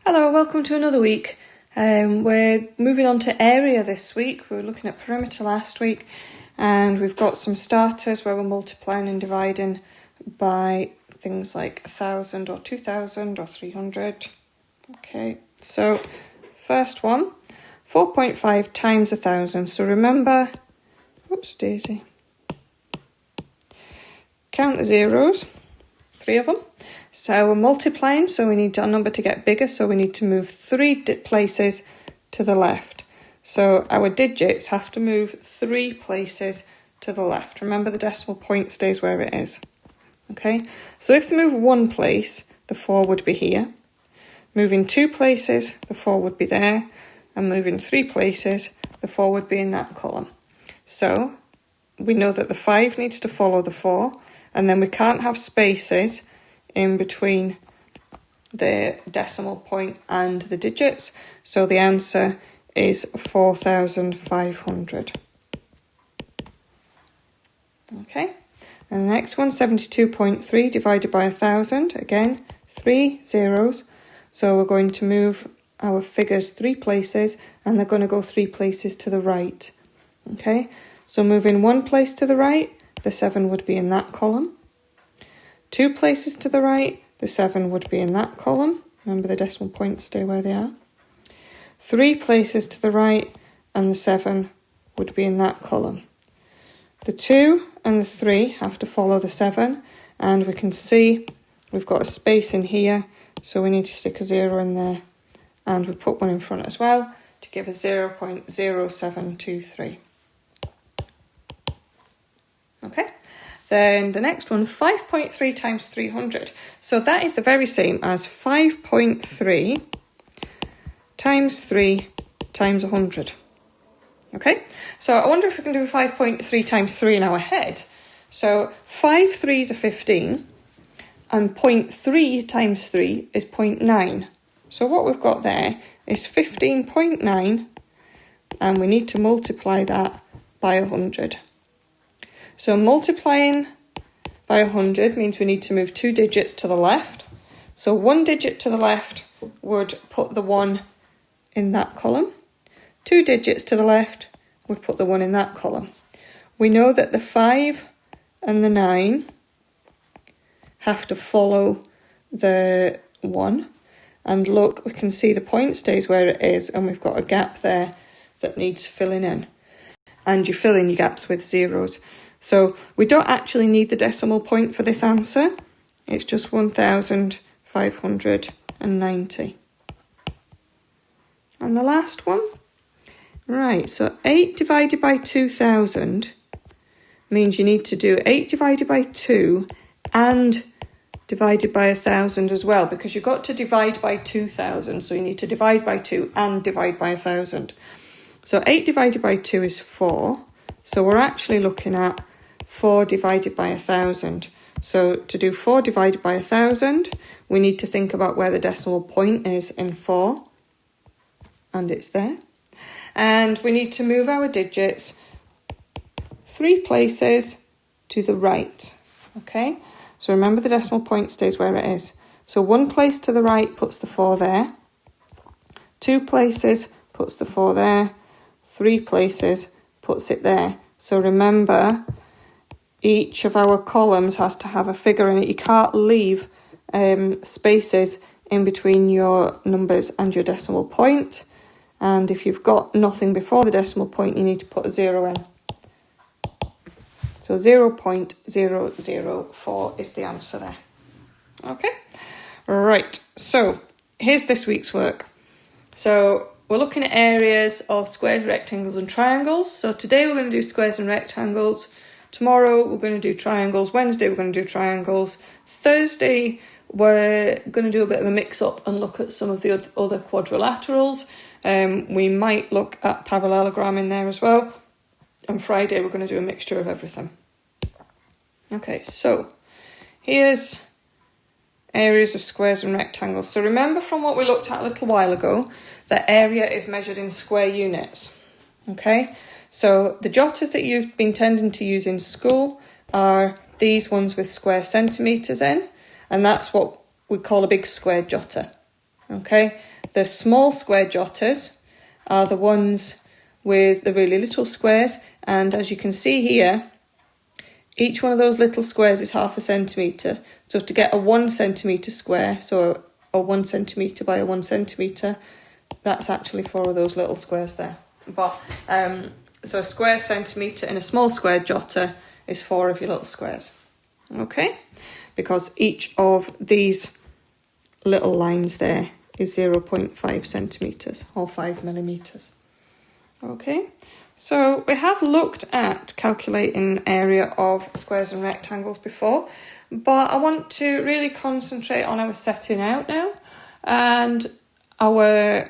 Hello, welcome to another week. We're moving on to area this week. We were looking at perimeter last week, and we've got some starters where we're multiplying and dividing by things like 1,000 or 2,000 or 300. Okay, so first one, 4.5 times 1,000. So remember, oops, daisy. Count the zeros, 3 of them. So we're multiplying, so we need our number to get bigger, so we need to move 3 places to the left. So our digits have to move 3 places to the left. Remember, the decimal point stays where it is. Okay, so if they move 1 place, the 4 would be here. Moving 2 places, the 4 would be there. And moving 3 places, the 4 would be in that column. So we know that the 5 needs to follow the 4, and then we can't have spaces in between the decimal point and the digits. So the answer is 4,500. Okay, and the next one, 72.3 divided by 1,000. Again, 3 zeros. So we're going to move our figures 3 places, and they're going to go 3 places to the right. Okay, so moving 1 place to the right, the 7 would be in that column. 2 places to the right, the 7 would be in that column. Remember, the decimal points stay where they are. 3 places to the right, and the 7 would be in that column. The 2 and the 3 have to follow the 7, and we can see we've got a space in here, so we need to stick a 0 in there, and we put 1 in front as well to give us 0.0723. Okay. Then the next one, 5.3 times 300. So that is the very same as 5.3 times 3 times 100. Okay, so I wonder if we can do 5.3 times 3 in our head. So 5 3s are 15, and 0.3 times 3 is 0.9. So what we've got there is 15.9, and we need to multiply that by 100. So multiplying by 100 means we need to move 2 digits to the left. So 1 digit to the left would put the 1 in that column. 2 digits to the left would put the 1 in that column. We know that the 5 and the 9 have to follow the 1. And look, we can see the point stays where it is, and we've got a gap there that needs filling in. And you fill in your gaps with zeros. So we don't actually need the decimal point for this answer. It's just 1,590. And the last one. Right, so 8 divided by 2,000 means you need to do 8 divided by 2 and divided by 1,000 as well, because you've got to divide by 2,000. So you need to divide by 2 and divide by 1,000. So 8 divided by 2 is 4. So we're actually looking at 4 divided by 1,000. So to do 4 divided by 1,000, we need to think about where the decimal point is in 4. And it's there. And we need to move our digits 3 places to the right. Okay? So remember, the decimal point stays where it is. So 1 place to the right puts the 4 there. 2 places puts the 4 there. 3 places puts it there. So remember, each of our columns has to have a figure in it. You can't leave spaces in between your numbers and your decimal point. And if you've got nothing before the decimal point, you need to put a 0 in. So 0.004 is the answer there. Okay, right. So here's this week's work. So we're looking at areas of squares, rectangles and triangles. So today we're going to do squares and rectangles. Tomorrow we're going to do triangles. Wednesday we're going to do triangles. Thursday we're going to do a bit of a mix-up and look at some of the other quadrilaterals. We might look at parallelogram in there as well. And Friday we're going to do a mixture of everything. Okay, so here's areas of squares and rectangles. So remember from what we looked at a little while ago, that area is measured in square units. Okay, so the jotters that you've been tending to use in school are these ones with square centimetres in, and that's what we call a big square jotter. Okay, The small square jotters are the ones with the really little squares, and as you can see here, each one of those little squares is 1/2 centimetre. So to get a 1 centimetre square, so a 1 centimetre by a 1 centimetre, that's actually 4 of those little squares there. But so a square centimetre in a small square jotter is 4 of your little squares. Okay, because each of these little lines there is 0.5 centimetres or 5 millimetres. Okay, so we have looked at calculating area of squares and rectangles before, but I want to really concentrate on our setting out now, and we're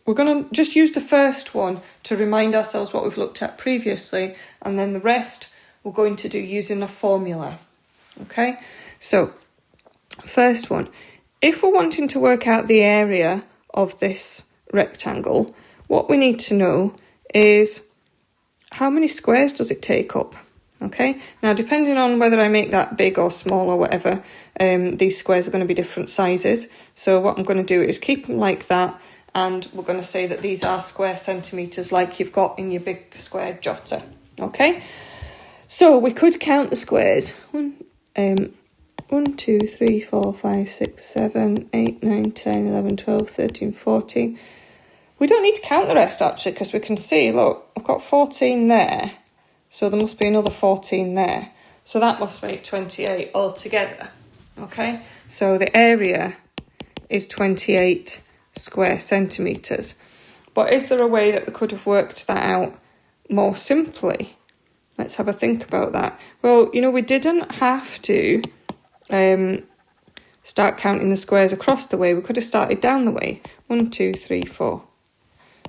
going to just use the first one to remind ourselves what we've looked at previously, and then the rest we're going to do using a formula. Okay, so first one, if we're wanting to work out the area of this rectangle, what we need to know is how many squares does it take up? Okay, now depending on whether I make that big or small or whatever, these squares are going to be different sizes. So what I'm going to do is keep them like that, and we're going to say that these are square centimetres like you've got in your big square jotter. Okay, so we could count the squares. 1, 2, 3, 4, 5, 6, 7, 8, 9, 10, 11, 12, 13, 14. We don't need to count the rest actually, because we can see, look, I've got 14 there, so there must be another 14 there. So that must make 28 altogether. Okay, so the area is 28 square centimetres. But is there a way that we could have worked that out more simply? Let's have a think about that. Well, you know, we didn't have to start counting the squares across the way. We could have started down the way. 1, 2, 3, 4,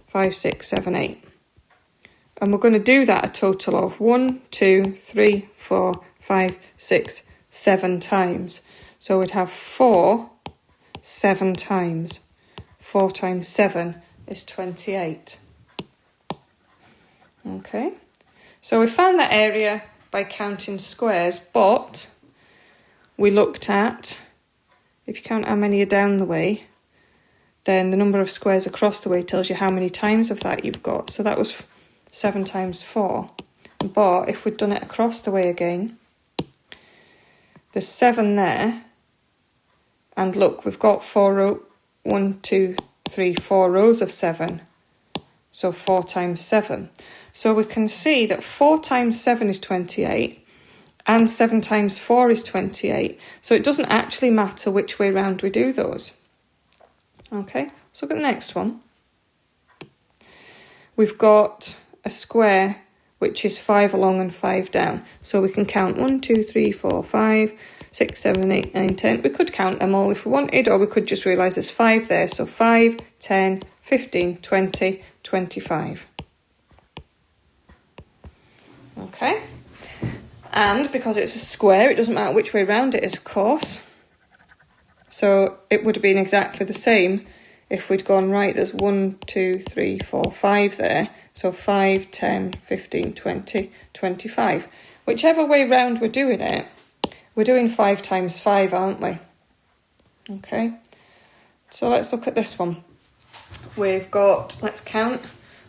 5, 6, 7, 8. And we're going to do that a total of 1, 2, 3, 4, 5, 6, 7 times. So we'd have 4, 7 times. 4 times 7 is 28. Okay, so we found that area by counting squares, but we looked at, if you count how many are down the way, then the number of squares across the way tells you how many times of that you've got. So that was 7 times 4. But if we'd done it across the way again, there's 7 there. And look, we've got 4 rows of 7. So 4 times 7. So we can see that 4 times 7 is 28. And 7 times 4 is 28. So it doesn't actually matter which way round we do those. Okay, let's look at the next one. We've got a square which is 5 along and 5 down. So we can count 1, 2, 3, 4, 5, 6, 7, 8, 9, 10. We could count them all if we wanted, or we could just realise there's 5 there. So 5, 10, 15, 20, 25. Okay. And because it's a square, it doesn't matter which way round it is, of course. So it would have been exactly the same if we'd gone, right, there's 1, 2, 3, 4, 5 there. So 5, 10, 15, 20, 25. Whichever way round we're doing it, we're doing 5 times 5, aren't we? Okay. So let's look at this one. We've got, let's count,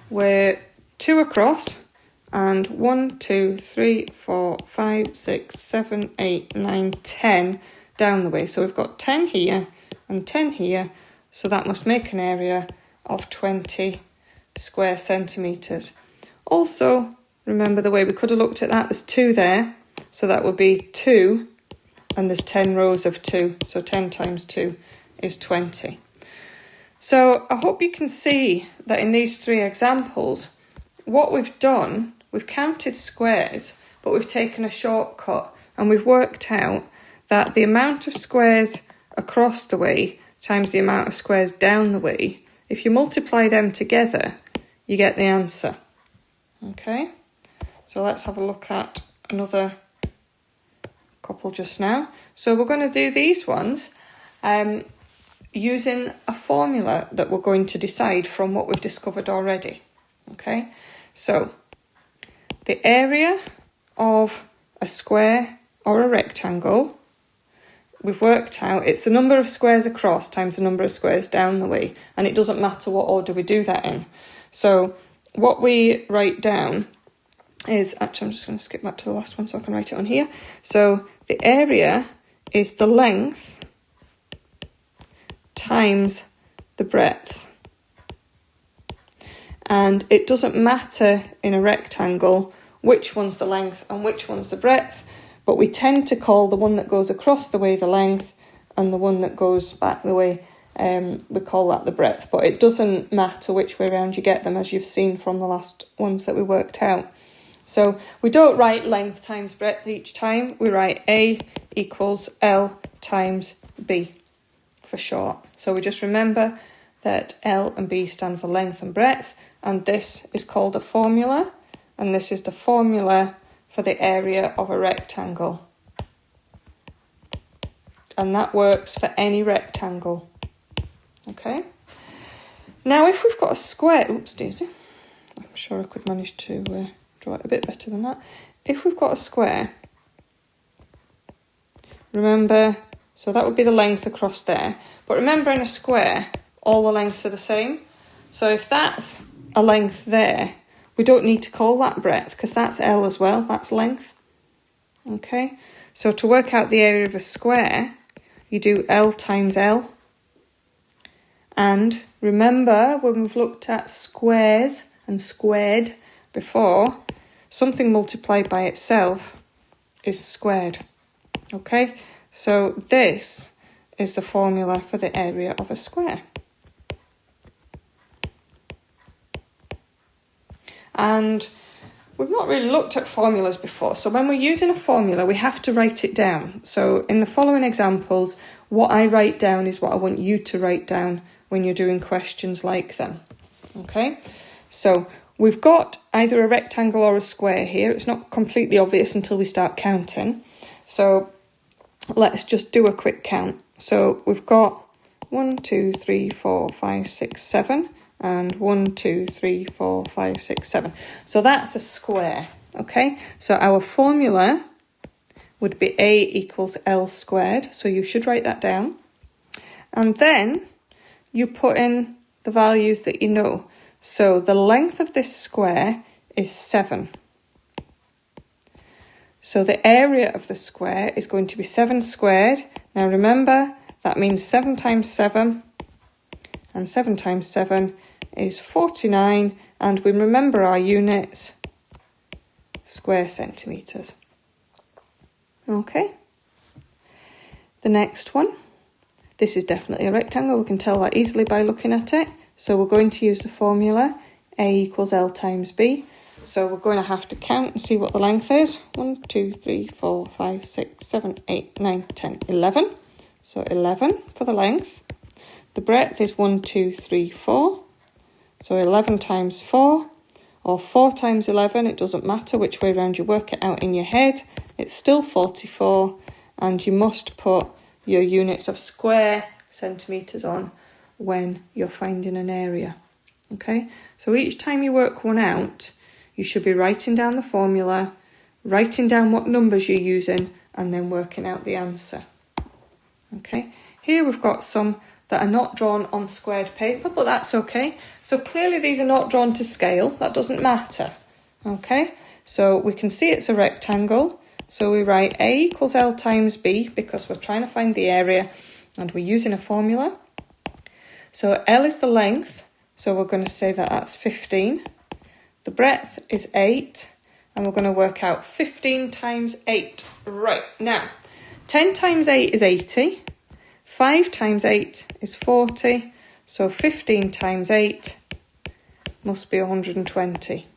we're 2 across. And 1, 2, 3, 4, 5, 6, 7, 8, 9, 10 down the way. So we've got 10 here and 10 here. So that must make an area of 20 square centimetres. Also, remember the way we could have looked at that, there's 2 there. So that would be 2, and there's 10 rows of 2. So 10 times 2 is 20. So I hope you can see that in these 3 examples, what we've done, we've counted squares, but we've taken a shortcut, and we've worked out that the amount of squares across the way times the amount of squares down the way, if you multiply them together, you get the answer. Okay, so let's have a look at another couple just now. So we're going to do these ones using a formula that we're going to decide from what we've discovered already. Okay, so the area of a square or a rectangle we've worked out it's the number of squares across times the number of squares down the way, and it doesn't matter what order we do that in. So what we write down is, actually I'm just going to skip back to the last one so I can write it on here. So the area is the length times the breadth. And it doesn't matter in a rectangle which one's the length and which one's the breadth, but we tend to call the one that goes across the way the length, and the one that goes back the way, we call that the breadth. But it doesn't matter which way around you get them, as you've seen from the last ones that we worked out. So we don't write length times breadth each time, we write A equals L times B for short. So we just remember that L and B stand for length and breadth, and this is called a formula, and this is the formula for the area of a rectangle. And that works for any rectangle. Okay? Now if we've got a square, oops daisy, I'm sure I could manage to draw it a bit better than that. If we've got a square, remember, so that would be the length across there, but remember in a square, all the lengths are the same. So if that's a length there, we don't need to call that breadth because that's L as well, that's length. Okay, so to work out the area of a square, you do L times L. And remember when we've looked at squares and squared before, something multiplied by itself is squared. Okay, so this is the formula for the area of a square. And we've not really looked at formulas before, so when we're using a formula, we have to write it down. So in the following examples, what I write down is what I want you to write down when you're doing questions like them. Okay, so we've got either a rectangle or a square here. It's not completely obvious until we start counting. So let's just do a quick count. So we've got 1, 2, 3, 4, 5, 6, 7. And 1, 2, 3, 4, 5, 6, 7. So that's a square, okay? So our formula would be A equals L squared. So you should write that down. And then you put in the values that you know. So the length of this square is 7. So the area of the square is going to be 7 squared. Now remember, that means 7 times 7. And 7 times 7 is 49, and we remember our units, square centimetres. Okay. The next one, this is definitely a rectangle, we can tell that easily by looking at it. So we're going to use the formula A equals L times B. So we're going to have to count and see what the length is. 1, 2, 3, 4, 5, 6, 7, 8, 9, 10, 11. So 11 for the length. The breadth is 1, 2, 3, 4. So 11 times 4, or 4 times 11, it doesn't matter which way around you work it out in your head. It's still 44, and you must put your units of square centimetres on when you're finding an area. Okay, so each time you work one out, you should be writing down the formula, writing down what numbers you're using, and then working out the answer. Okay, here we've got some that are not drawn on squared paper, but that's okay. So clearly these are not drawn to scale, that doesn't matter. Okay, so we can see it's a rectangle, so we write A equals L times B because we're trying to find the area and we're using a formula. So L is the length, so we're going to say that that's 15. The breadth is 8, and we're going to work out 15 times 8. Right, now, 10 times 8 is 80. 5 times 8 is 40, so 15 times 8 must be 120.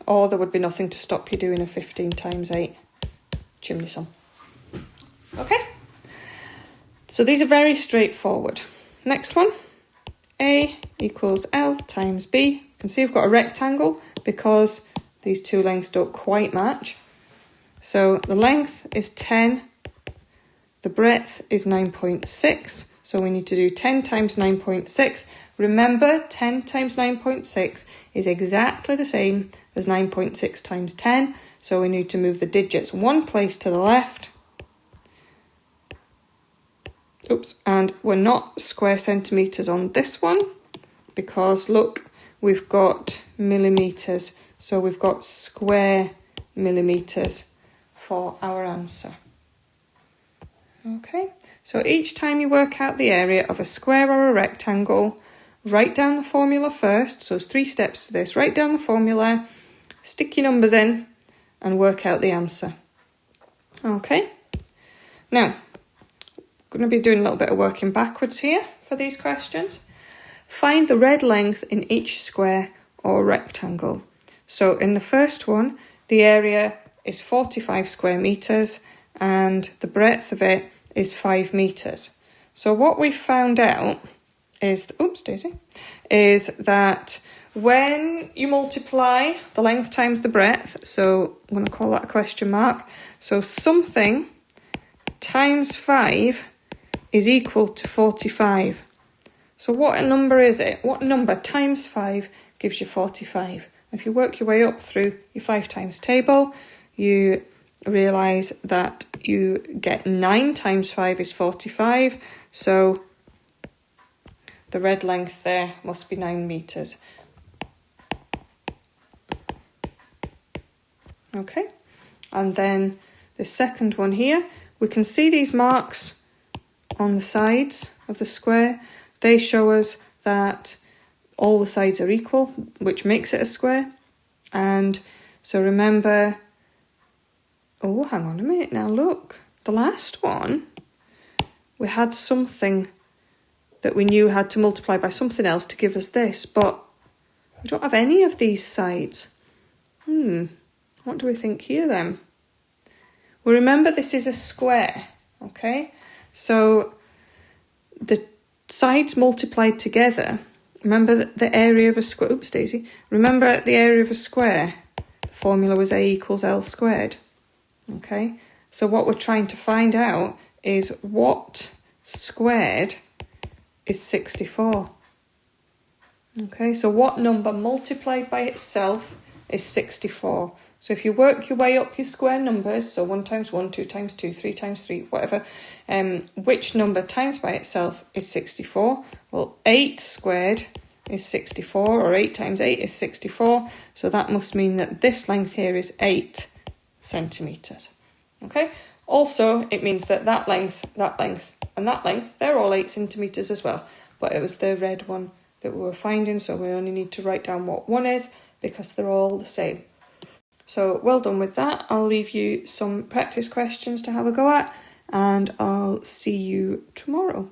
Or there would be nothing to stop you doing a 15 times 8 chimney sum. Okay, so these are very straightforward. Next one, A equals L times B. You can see we've got a rectangle because these two lengths don't quite match. So the length is 10. The breadth is 9.6, so we need to do 10 times 9.6. Remember, 10 times 9.6 is exactly the same as 9.6 times 10, So we need to move the digits one place to the left. Oops, and we're not square centimetres on this one because look, we've got millimetres. So we've got square millimetres for our answer. Okay, so each time you work out the area of a square or a rectangle, write down the formula first. So there's 3 steps to this. Write down the formula, stick your numbers in and work out the answer. Okay, now I'm going to be doing a little bit of working backwards here for these questions. Find the red length in each square or rectangle. So in the first one, the area is 45 square metres and the breadth of it is 5 metres. So what we found out is, is that when you multiply the length times the breadth, so I'm going to call that a question mark, so something times 5 is equal to 45. So what number is it? What number times 5 gives you 45? If you work your way up through your 5 times table, you realise that you get 9 times 5 is 45. So the red length there must be 9 metres. Okay, and then the second one here, we can see these marks on the sides of the square. They show us that all the sides are equal, which makes it a square. And so remember, oh, hang on a minute now, look. The last one, we had something that we knew had to multiply by something else to give us this, but we don't have any of these sides. What do we think here then? Well, remember this is a square, okay? So the sides multiplied together. Remember the area of a square. Oops, Daisy. Remember the area of a square. The formula was A equals L squared. Okay. So what we're trying to find out is what squared is 64. Okay. So what number multiplied by itself is 64. So if you work your way up your square numbers, so 1 times 1, 2 times 2, 3 times 3, whatever, which number times by itself is 64? Well, 8 squared is 64, or 8 times 8 is 64. So that must mean that this length here is 8 centimetres. Okay? Also, it means that that length, and that length, they're all 8 centimetres as well. But it was the red one that we were finding, so we only need to write down what one is because they're all the same. So well done with that. I'll leave you some practice questions to have a go at, and I'll see you tomorrow.